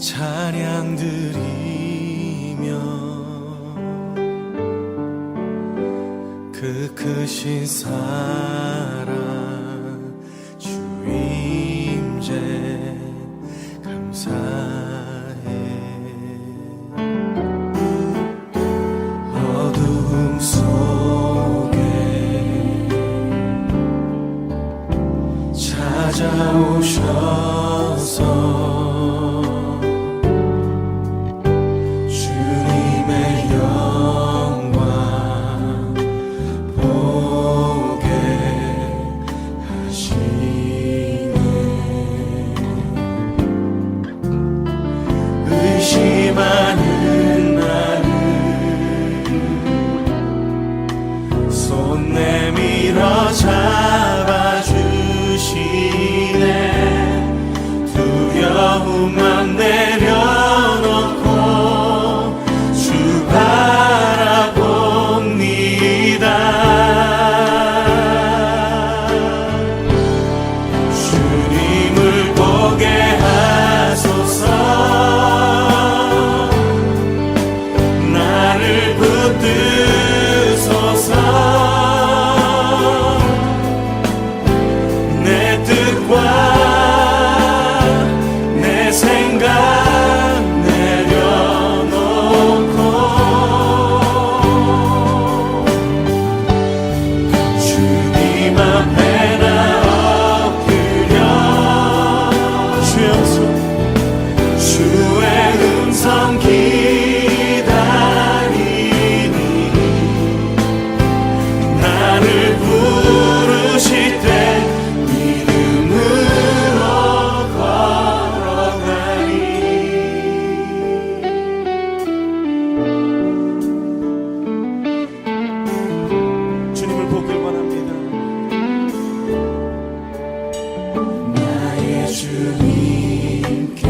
찬양 드리며 그 크신 사랑 주 임재 감사해. 어두움 속에 찾아오셔서 의심하는 나를 손 내밀어 잡아주시네. 두려움만 내려놓고 주 바라봅니다. 주님을 보게 하소서. 내 뜻과 내 생각 내려놓고 주님 앞에 나 엎드려 주여서 주의 음성 나를 부르실 때 믿음으로 걸어가리. 주님을 보길 원합니다. 나의 주님께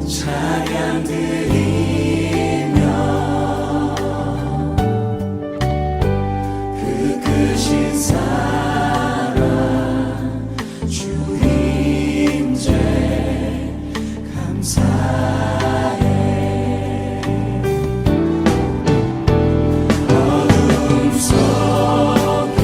찬양 드리며 크신 사랑 주 임재 감사해. 어둠 속에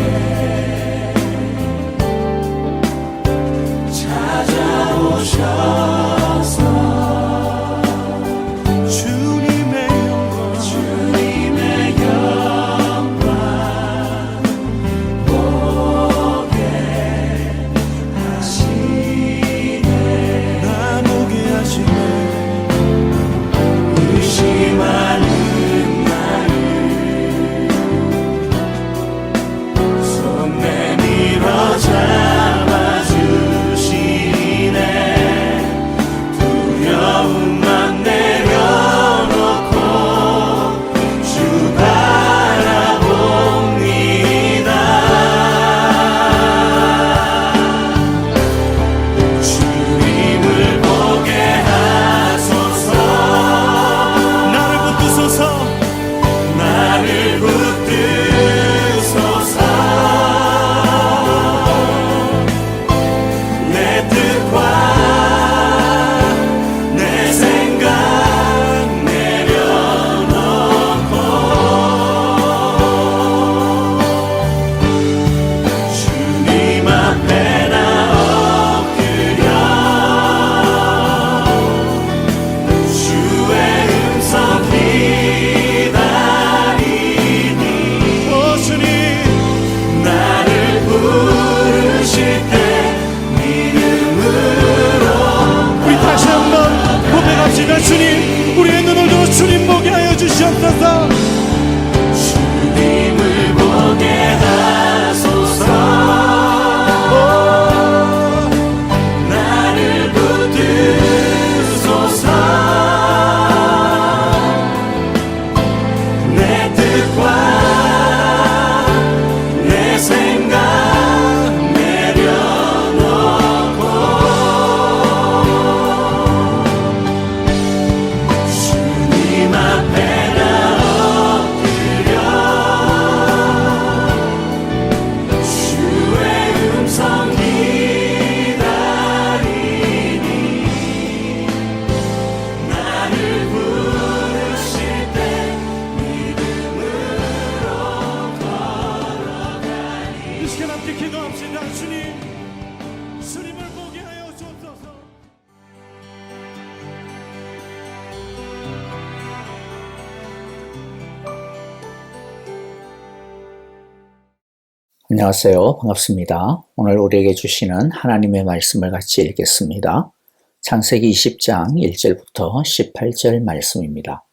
안녕하세요. 반갑습니다. 오늘 우리에게 주시는 하나님의 말씀을 같이 읽겠습니다. 창세기 20장 1절부터 18절 말씀입니다.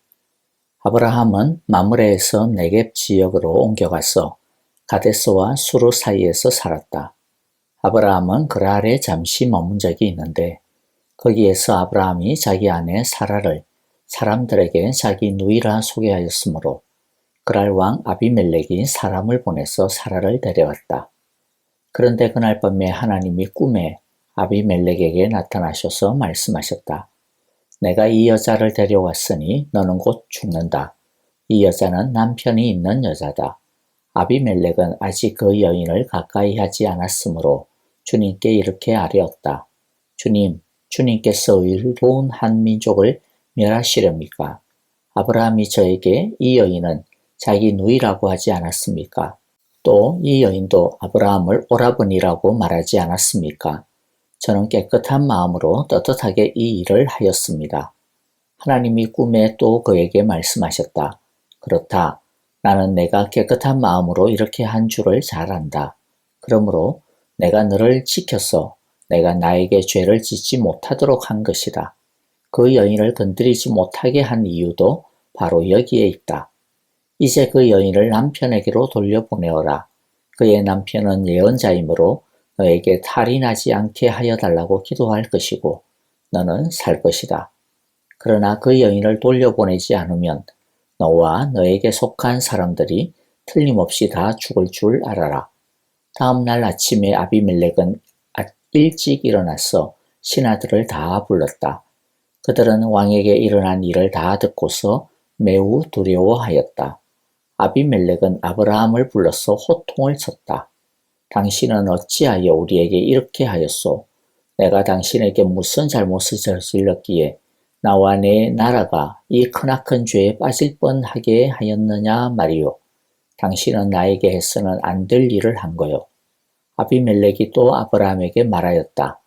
아브라함은 마므레에서 네겝 지역으로 옮겨가서 가데스와 수르 사이에서 살았다. 아브라함은 그랄에 잠시 머문 적이 있는데 거기에서 아브라함이 자기 아내 사라를 사람들에게 자기 누이라 소개하였으므로 그랄 왕 아비멜렉이 사람을 보내서 사라를 데려왔다. 그런데 그날 밤에 하나님이 꿈에 아비멜렉에게 나타나셔서 말씀하셨다. 내가 이 여자를 데려왔으니 너는 곧 죽는다. 이 여자는 남편이 있는 여자다. 아비멜렉은 아직 그 여인을 가까이 하지 않았으므로 주님께 이렇게 아뢰었다. 주님, 주님께서 의로운 한 민족을 멸하시렵니까? 아브라함이 저에게 이 여인은 자기 누이라고 하지 않았습니까? 또 이 여인도 아브라함을 오라버니라고 말하지 않았습니까? 저는 깨끗한 마음으로 떳떳하게 이 일을 하였습니다. 하나님이 꿈에 또 그에게 말씀하셨다. 그렇다. 나는 내가 깨끗한 마음으로 이렇게 한 줄을 잘 안다. 그러므로 내가 너를 지켜서 내가 나에게 죄를 짓지 못하도록 한 것이다. 그 여인을 건드리지 못하게 한 이유도 바로 여기에 있다. 이제 그 여인을 남편에게로 돌려보내어라. 그의 남편은 예언자이므로 너에게 탈이 나지 않게 하여 달라고 기도할 것이고 너는 살 것이다. 그러나 그 여인을 돌려보내지 않으면 너와 너에게 속한 사람들이 틀림없이 다 죽을 줄 알아라. 다음 날 아침에 아비멜렉은 일찍 일어나서 신하들을 다 불렀다. 그들은 왕에게 일어난 일을 다 듣고서 매우 두려워하였다. 아비멜렉은 아브라함을 불러서 호통을 쳤다. 당신은 어찌하여 우리에게 이렇게 하였소? 내가 당신에게 무슨 잘못을 저질렀기에 나와 내 나라가 이 크나큰 죄에 빠질 뻔하게 하였느냐 말이오. 당신은 나에게 해서는 안 될 일을 한 거요. 아비멜렉이 또 아브라함에게 말하였다.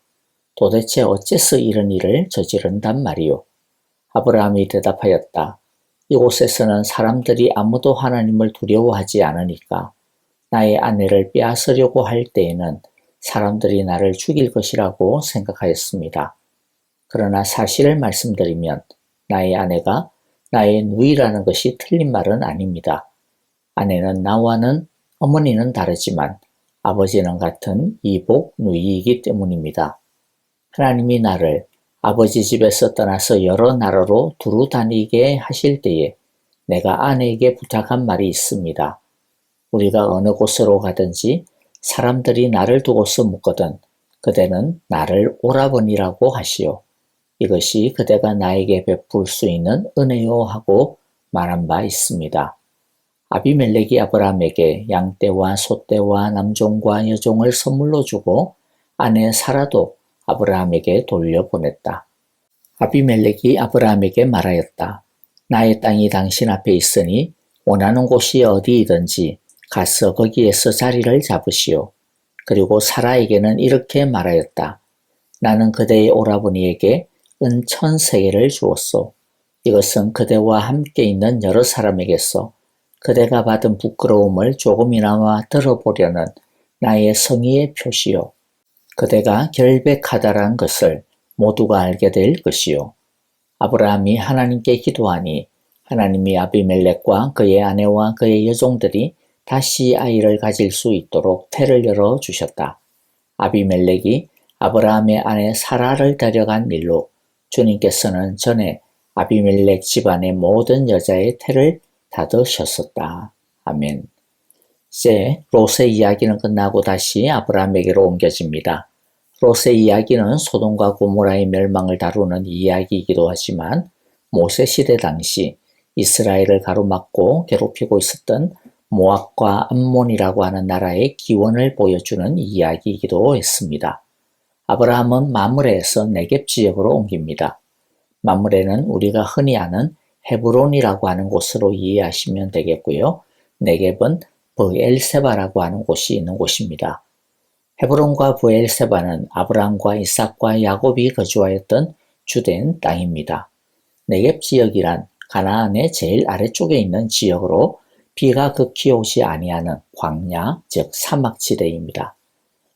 도대체 어째서 이런 일을 저지른단 말이오? 아브라함이 대답하였다. 이곳에서는 사람들이 아무도 하나님을 두려워하지 않으니까 나의 아내를 빼앗으려고 할 때에는 사람들이 나를 죽일 것이라고 생각하였습니다. 그러나 사실을 말씀드리면 나의 아내가 나의 누이라는 것이 틀린 말은 아닙니다. 아내는 나와는 어머니는 다르지만 아버지는 같은 이복 누이이기 때문입니다. 하나님이 나를 아버지 집에서 떠나서 여러 나라로 두루 다니게 하실 때에 내가 아내에게 부탁한 말이 있습니다. 우리가 어느 곳으로 가든지 사람들이 나를 두고서 묻거든 그대는 나를 오라버니라고 하시오. 이것이 그대가 나에게 베풀 수 있는 은혜요 하고 말한 바 있습니다. 아비멜렉이 아브라함에게 양떼와 소떼와 남종과 여종을 선물로 주고 아내 사라도 아브라함에게 돌려보냈다. 아비멜렉이 아브라함에게 말하였다. 나의 땅이 당신 앞에 있으니 원하는 곳이 어디이든지 가서 거기에서 자리를 잡으시오. 그리고 사라에게는 이렇게 말하였다. 나는 그대의 오라버니에게 은 1000세겔을 주었소. 이것은 그대와 함께 있는 여러 사람에게서 그대가 받은 부끄러움을 조금이나마 들어보려는 나의 성의의 표시요. 그대가 결백하다란 것을 모두가 알게 될 것이요. 아브라함이 하나님께 기도하니 하나님이 아비멜렉과 그의 아내와 그의 여종들이 다시 아이를 가질 수 있도록 태를 열어주셨다. 아비멜렉이 아브라함의 아내 사라를 데려간 일로 주님께서는 전에 아비멜렉 집안의 모든 여자의 태를 닫으셨었다. 아멘. 이제 롯의 이야기는 끝나고 다시 아브라함에게로 옮겨집니다. 롯의 이야기는 소돔과 고모라의 멸망을 다루는 이야기이기도 하지만 모세 시대 당시 이스라엘을 가로막고 괴롭히고 있었던 모압과 암몬이라고 하는 나라의 기원을 보여주는 이야기이기도 했습니다. 아브라함은 마므레에서 네겝 지역으로 옮깁니다. 마므레는 우리가 흔히 아는 헤브론이라고 하는 곳으로 이해하시면 되겠고요. 네겝은 브엘세바라고 하는 곳이 있는 곳입니다. 헤브론과 브엘세바는 아브라함과 이삭과 야곱이 거주하였던 주된 땅입니다. 네겝 지역이란 가나안의 제일 아래쪽에 있는 지역으로 비가 극히 오지 아니하는 광야, 즉 사막지대입니다.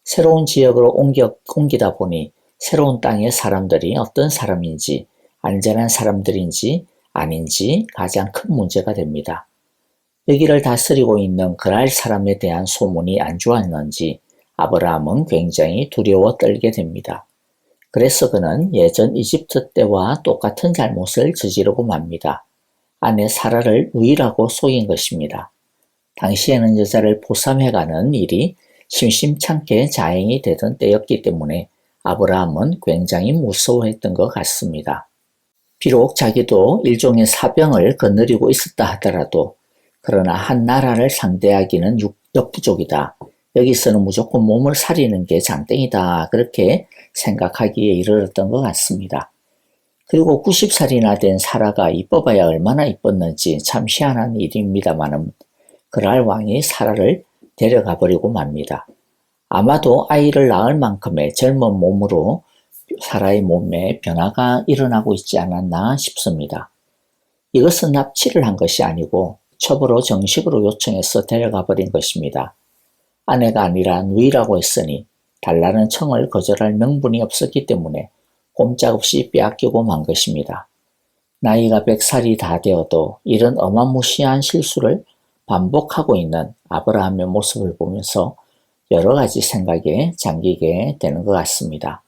새로운 지역으로 옮기다 보니 새로운 땅의 사람들이 어떤 사람인지, 안전한 사람들인지 아닌지 가장 큰 문제가 됩니다. 여기를 다스리고 있는 그랄 사람에 대한 소문이 안 좋았는지 아브라함은 굉장히 두려워 떨게 됩니다. 그래서 그는 예전 이집트 때와 똑같은 잘못을 저지르고 맙니다. 아내 사라를 누이라고 속인 것입니다. 당시에는 여자를 보쌈해가는 일이 심심찮게 자행이 되던 때였기 때문에 아브라함은 굉장히 무서워했던 것 같습니다. 비록 자기도 일종의 사병을 거느리고 있었다 하더라도 그러나 한 나라를 상대하기는 역부족이다. 여기서는 무조건 몸을 사리는 게 장땡이다. 그렇게 생각하기에 이르렀던 것 같습니다. 그리고 90살이나 된 사라가 이뻐봐야 얼마나 이뻤는지 참 희한한 일입니다마는 그랄 왕이 사라를 데려가 버리고 맙니다. 아마도 아이를 낳을 만큼의 젊은 몸으로 사라의 몸에 변화가 일어나고 있지 않았나 싶습니다. 이것은 납치를 한 것이 아니고 첩으로 정식으로 요청해서 데려가 버린 것입니다. 아내가 아니라 누이라고 했으니 달라는 청을 거절할 명분이 없었기 때문에 꼼짝없이 빼앗기고 만 것입니다. 나이가 100살이 다 되어도 이런 어마무시한 실수를 반복하고 있는 아브라함의 모습을 보면서 여러 가지 생각에 잠기게 되는 것 같습니다.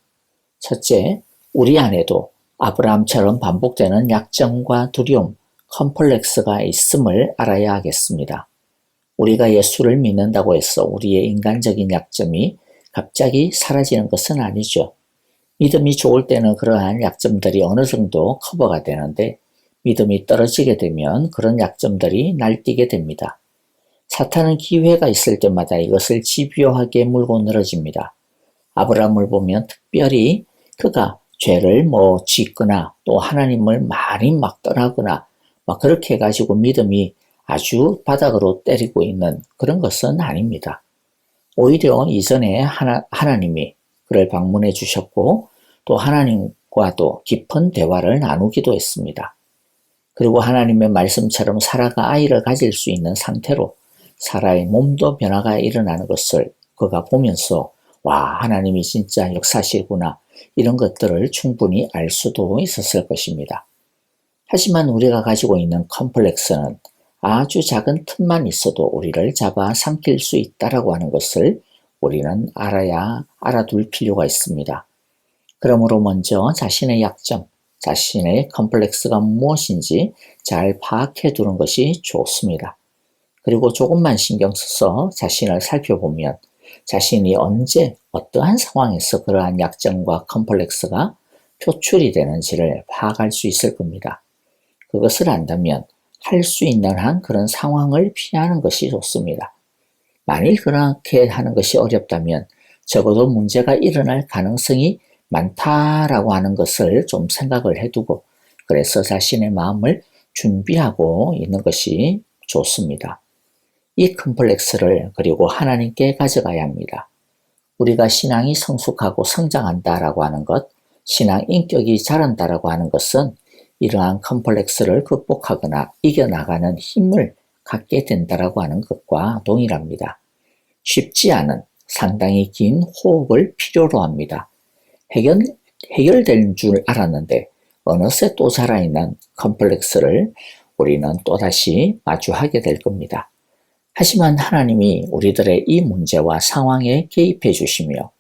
첫째, 우리 안에도 아브라함처럼 반복되는 약점과 두려움, 컴플렉스가 있음을 알아야 하겠습니다. 우리가 예수를 믿는다고 해서 우리의 인간적인 약점이 갑자기 사라지는 것은 아니죠. 믿음이 좋을 때는 그러한 약점들이 어느 정도 커버가 되는데 믿음이 떨어지게 되면 그런 약점들이 날뛰게 됩니다. 사탄은 기회가 있을 때마다 이것을 집요하게 물고 늘어집니다. 아브라함을 보면 특별히 그가 죄를 짓거나 또 하나님을 많이 막 떠나거나 그렇게 해가지고 믿음이 아주 바닥으로 때리고 있는 그런 것은 아닙니다. 오히려 이전에 하나님이 그를 방문해 주셨고 또 하나님과도 깊은 대화를 나누기도 했습니다. 그리고 하나님의 말씀처럼 사라가 아이를 가질 수 있는 상태로 사라의 몸도 변화가 일어나는 것을 그가 보면서 와, 하나님이 진짜 역사시구나 이런 것들을 충분히 알 수도 있었을 것입니다. 하지만 우리가 가지고 있는 컴플렉스는 아주 작은 틈만 있어도 우리를 잡아 삼킬 수 있다라고 하는 것을 우리는 알아둘 필요가 있습니다. 그러므로 먼저 자신의 약점, 자신의 컴플렉스가 무엇인지 잘 파악해 두는 것이 좋습니다. 그리고 조금만 신경 써서 자신을 살펴보면 자신이 언제 어떠한 상황에서 그러한 약점과 컴플렉스가 표출이 되는지를 파악할 수 있을 겁니다. 그것을 안다면 할 수 있는 한 그런 상황을 피하는 것이 좋습니다. 만일 그렇게 하는 것이 어렵다면 적어도 문제가 일어날 가능성이 많다라고 하는 것을 좀 생각을 해두고 그래서 자신의 마음을 준비하고 있는 것이 좋습니다. 이 컴플렉스를 그리고 하나님께 가져가야 합니다. 우리가 신앙이 성숙하고 성장한다라고 하는 것, 신앙 인격이 자란다라고 하는 것은 이러한 컴플렉스를 극복하거나 이겨나가는 힘을 갖게 된다라고 하는 것과 동일합니다. 쉽지 않은 상당히 긴 호흡을 필요로 합니다. 해결된 줄 알았는데 어느새 또 살아있는 컴플렉스를 우리는 또다시 마주하게 될 겁니다. 하지만 하나님이 우리들의 이 문제와 상황에 개입해 주시며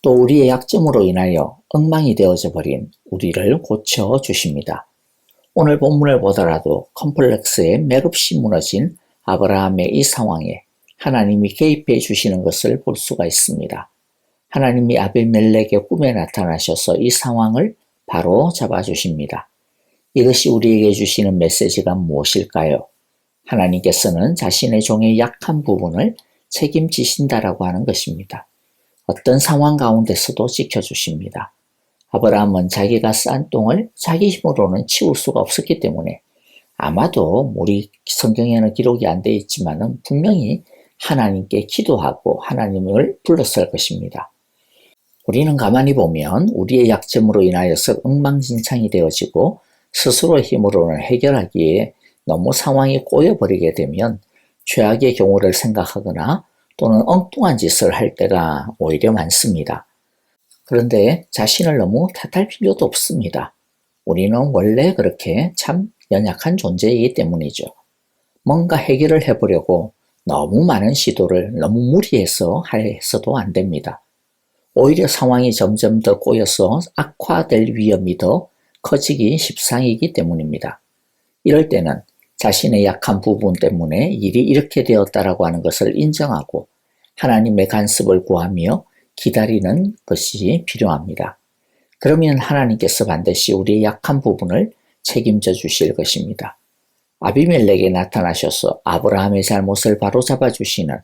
또 우리의 약점으로 인하여 엉망이 되어져 버린 우리를 고쳐 주십니다. 오늘 본문을 보더라도 컴플렉스에 맥없이 무너진 아브라함의 이 상황에 하나님이 개입해 주시는 것을 볼 수가 있습니다. 하나님이 아비멜렉의 꿈에 나타나셔서 이 상황을 바로 잡아주십니다. 이것이 우리에게 주시는 메시지가 무엇일까요? 하나님께서는 자신의 종의 약한 부분을 책임지신다라고 하는 것입니다. 어떤 상황 가운데서도 지켜주십니다. 아브라함은 자기가 싼 똥을 자기 힘으로는 치울 수가 없었기 때문에 아마도 우리 성경에는 기록이 안 되어 있지만은 분명히 하나님께 기도하고 하나님을 불렀을 것입니다. 우리는 가만히 보면 우리의 약점으로 인하여서 엉망진창이 되어지고 스스로의 힘으로는 해결하기에 너무 상황이 꼬여버리게 되면 최악의 경우를 생각하거나 또는 엉뚱한 짓을 할 때가 오히려 많습니다. 그런데 자신을 너무 탓할 필요도 없습니다. 우리는 원래 그렇게 참 연약한 존재이기 때문이죠. 뭔가 해결을 해보려고 너무 많은 시도를 너무 무리해서 해서도 안 됩니다. 오히려 상황이 점점 더 꼬여서 악화될 위험이 더 커지기 십상이기 때문입니다. 이럴 때는 자신의 약한 부분 때문에 일이 이렇게 되었다라고 하는 것을 인정하고 하나님의 간섭을 구하며 기다리는 것이 필요합니다. 그러면 하나님께서 반드시 우리의 약한 부분을 책임져 주실 것입니다. 아비멜렉에 나타나셔서 아브라함의 잘못을 바로잡아 주시는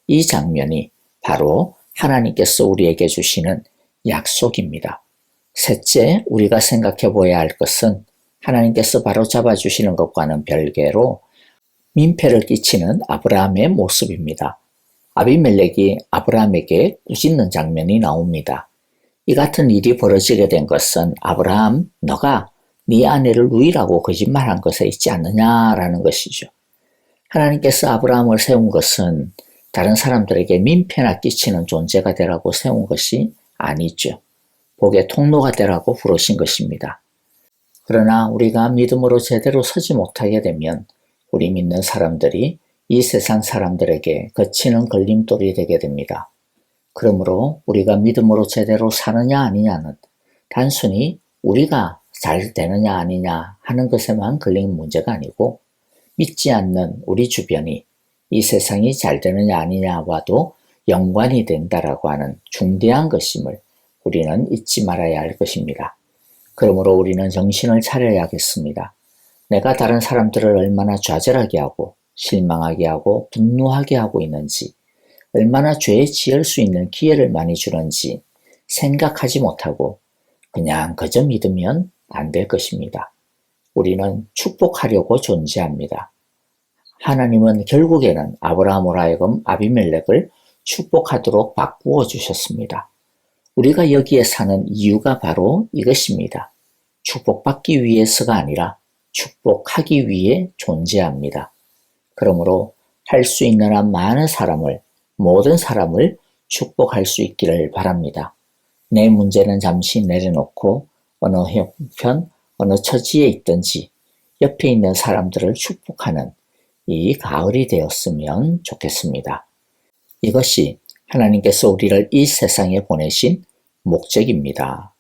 이 장면이 바로 하나님께서 우리에게 주시는 약속입니다. 셋째, 우리가 생각해 보아야 할 것은 하나님께서 바로잡아 주시는 것과는 별개로 민폐를 끼치는 아브라함의 모습입니다. 아비멜렉이 아브라함에게 꾸짖는 장면이 나옵니다. 이 같은 일이 벌어지게 된 것은 아브라함, 너가 네 아내를 누이라고 거짓말한 것에 있지 않느냐라는 것이죠. 하나님께서 아브라함을 세운 것은 다른 사람들에게 민폐나 끼치는 존재가 되라고 세운 것이 아니죠. 복의 통로가 되라고 부르신 것입니다. 그러나 우리가 믿음으로 제대로 서지 못하게 되면 우리 믿는 사람들이 이 세상 사람들에게 거치는 걸림돌이 되게 됩니다. 그러므로 우리가 믿음으로 제대로 사느냐 아니냐는 단순히 우리가 잘 되느냐 아니냐 하는 것에만 걸린 문제가 아니고 믿지 않는 우리 주변이 이 세상이 잘 되느냐 아니냐와도 연관이 된다라고 하는 중대한 것임을 우리는 잊지 말아야 할 것입니다. 그러므로 우리는 정신을 차려야겠습니다. 내가 다른 사람들을 얼마나 좌절하게 하고 실망하게 하고 분노하게 하고 있는지, 얼마나 죄에 지을 수 있는 기회를 많이 주는지 생각하지 못하고 그냥 그저 믿으면 안 될 것입니다. 우리는 축복하려고 존재합니다. 하나님은 결국에는 아브라함으로 하여금 아비멜렉을 축복하도록 바꾸어 주셨습니다. 우리가 여기에 사는 이유가 바로 이것입니다. 축복받기 위해서가 아니라 축복하기 위해 존재합니다. 그러므로 할 수 있는 한 많은 사람을, 모든 사람을 축복할 수 있기를 바랍니다. 내 문제는 잠시 내려놓고 어느 형편, 어느 처지에 있든지 옆에 있는 사람들을 축복하는 이 가을이 되었으면 좋겠습니다. 이것이 하나님께서 우리를 이 세상에 보내신 목적입니다.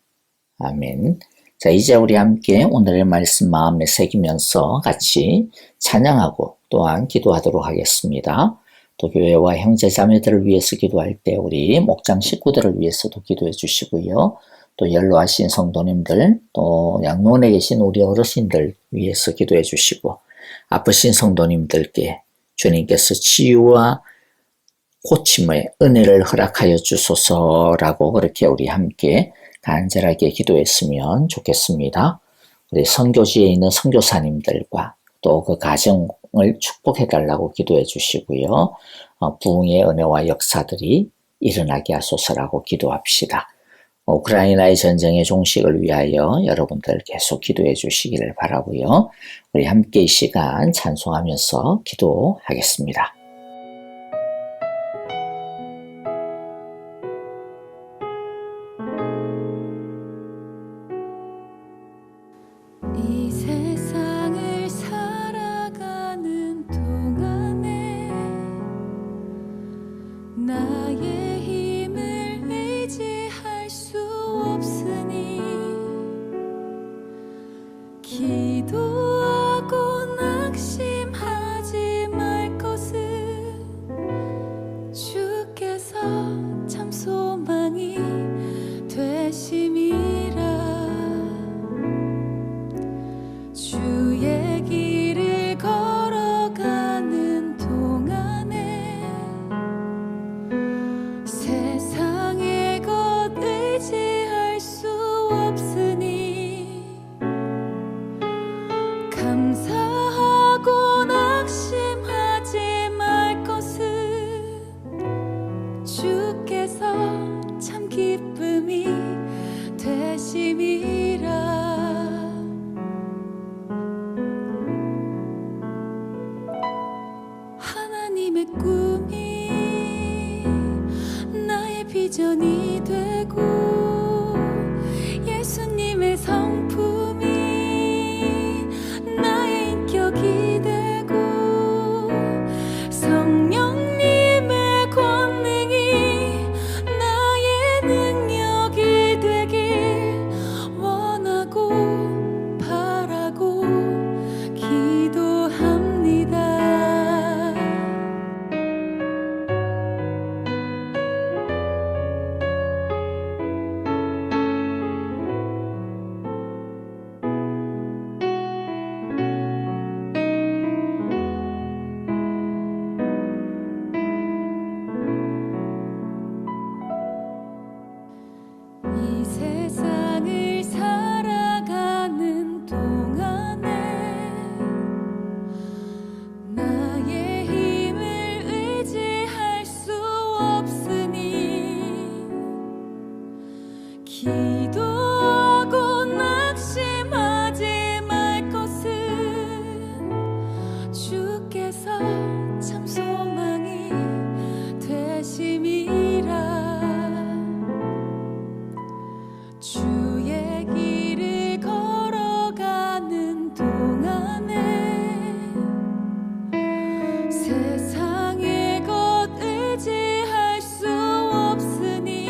아멘. 자, 이제 우리 함께 오늘의 말씀 마음에 새기면서 같이 찬양하고 또한 기도하도록 하겠습니다. 또 교회와 형제 자매들을 위해서 기도할 때 우리 목장 식구들을 위해서도 기도해 주시고요. 또 연로하신 성도님들, 또 양로원에 계신 우리 어르신들 위해서 기도해 주시고, 아프신 성도님들께 주님께서 치유와 고침의 은혜를 허락하여 주소서라고 그렇게 우리 함께 간절하게 기도했으면 좋겠습니다. 우리 선교지에 있는 선교사님들과 또 그 가정을 축복해 달라고 기도해 주시고요. 부흥의 은혜와 역사들이 일어나게 하소서라고 기도합시다. 우크라이나의 전쟁의 종식을 위하여 여러분들 계속 기도해 주시기를 바라고요. 우리 함께 이 시간 찬송하면서 기도하겠습니다. 이 세상을 살아가는 동안에 나의 힘을 의지할 수 없으니 기도하고 낙심하지 말 것은 주께서 참 소망이 되심이라. 주의 길을 걸어가는 동안에 세상의 것 의지할 수 없으니 감사하고 낙심하지 말 것은 주께서 참 기쁨이 되심이라. 비전이 되고 예수님의 성품이 나의 인격이 되고 성령님의 권능이 나의 능력이 되길 원하고 바라고 기도합니다. 이 세상을 살아가는 동안에 나의 힘을 의지할 수 없으니 기도하고 낙심하지 말 것은 주께서 참 소망이 되심이라. 주의 길을 걸어가는 동안에 세상의 것 의지할 수 없으니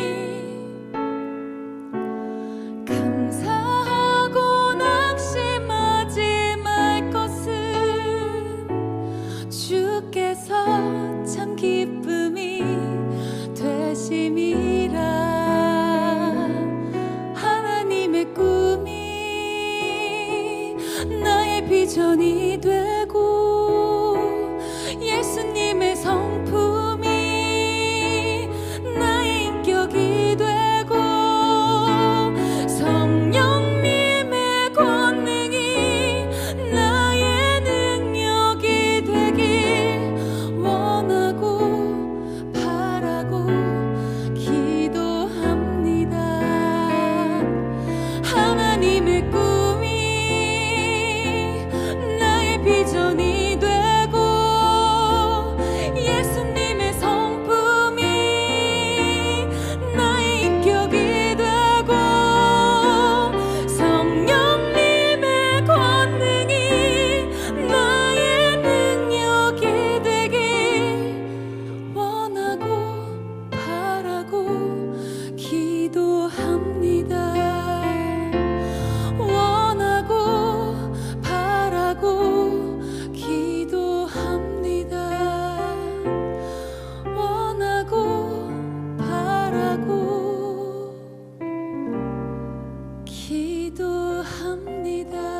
감사하고 낙심하지 말 것은 주께서 참 기쁨이 되심이라. 하나님의 꿈이 나의 비전이 되고 예수님의 성품이 나의 인격이 되고 성령님의 권능이 나의 능력이 되길 원하고 바라고 기도합니다. 하나님의 꿈이 나의 비전이 되고 예수님의 성품이 나의 인격이 되고 성령님의 권능이 나의 능력이 되길 원하고 바라고 기도합니다. 원하고 바라고 기도합니다. 원하고 바라고 기도합니다.